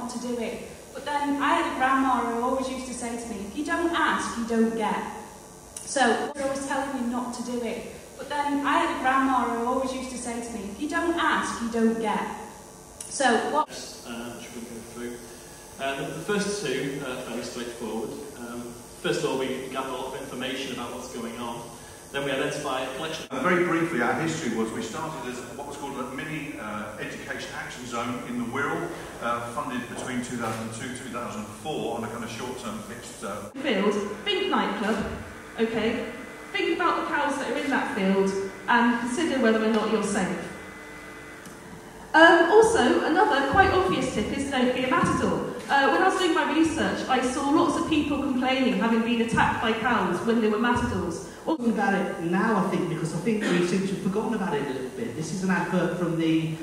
not to do it. But then I had a grandma who always used to say to me, if you don't ask, you don't get. So they're always telling me not to do it. But then I had a grandma who always used to say to me, if you don't ask, you don't get. So what? Should we go through? The first two are fairly straightforward. First of all, we gather a lot of information about what's going on. Then we identify a collection. Very briefly, our history was we started as what was called a mini education action zone in the Wirral, funded between 2002 and 2004 on a kind of short-term fixed field. Think nightclub, okay? Think about the cows that are in that field and consider whether or not you're safe. Also, another quite obvious tip is don't be a matador. When I was doing my research, I saw lots of people complaining having been attacked by cows when they were matadors. Talking about it now, I think, because I think we seem to have forgotten about it a little bit. This is an advert from the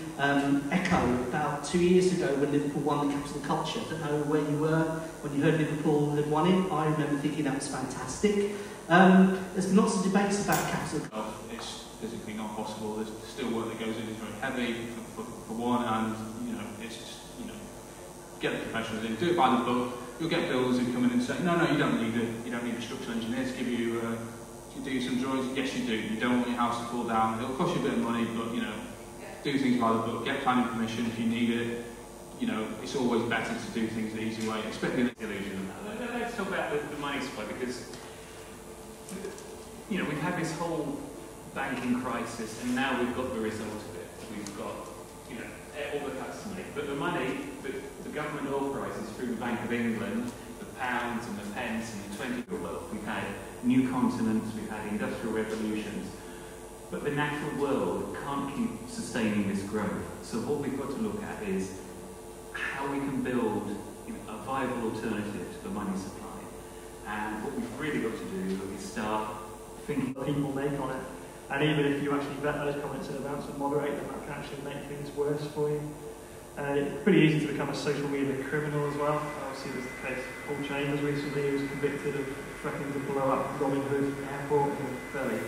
Echo about 2 years ago when Liverpool won the Capital Culture. I don't know where you were when you heard Liverpool had won it. I remember thinking that was fantastic. There's been lots of debates about Capital Culture. It's physically not possible. There's still work that goes in. It's very heavy for one, and it's just get the professionals in, do it by the book. You'll get builders who come in and say, no, you don't need a structural engineer to give you. To do some drawings. Yes, you do. You don't want your house to fall down. It'll cost you a bit of money, but do things by the book. Get planning permission if you need it. It's always better to do things the easy way. Expect the illusion. Let's talk about the money supply, because we've had this whole banking crisis, and now we've got the result of it. We've got all the cuts to make, but the money that the government authorises through the Bank of England, the pounds and the pence and the 20 wealth, we've had new continents, we've had industrial revolutions, but the natural world can't keep sustaining this growth. So what we've got to look at is how we can build a viable alternative to the money supply. And what we've really got to do is start thinking what people make on it. And even if you actually vet those comments in advance and moderate them, that can actually make things worse for you. It's pretty easy to become a social media criminal as well. Obviously there's the case of Paul Chambers recently, who was convicted of threatening to blow up Robin Hood Airport in a fairly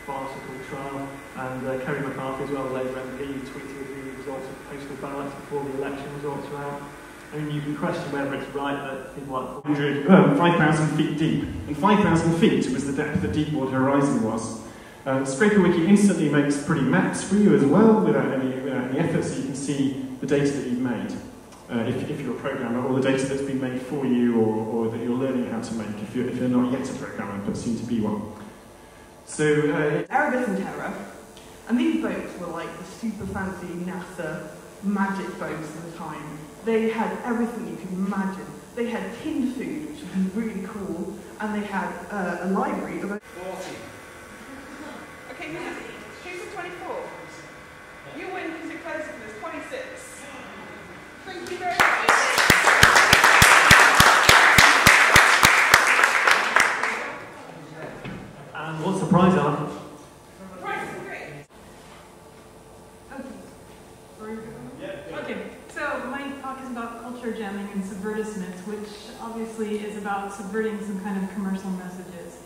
farcical trial. And Kerry McCarthy as well, the Labour MP, who tweeted the results of postal ballots before the election results were out. I mean, you can question whether it's right that people like 5,000 feet deep. And 5,000 feet was the depth the Deepwater Horizon was. ScraperWiki instantly makes pretty maps for you as well, without any effort, so you can see the data that you've made, if you're a programmer, or the data that's been made for you, or that you're learning how to make, if you're not yet a programmer, but soon to be one. So, Erebus and Terror, and these boats were like the super fancy NASA magic boats at the time. They had everything you could imagine. They had tinned food, which was really cool, and they had a library of 40. Okay, who's the 24? You win because you're closer to this, 26. Thank you very much. And what's the prize, Alan? The prize is great. Okay, so my talk is about culture jamming and subvertisement, which obviously is about subverting some kind of commercial messages.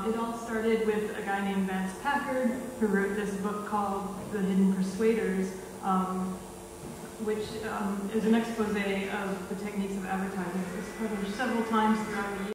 It all started with a guy named Vance Packard, who wrote this book called The Hidden Persuaders, which is an expose of the techniques of advertising. It was published several times throughout the year.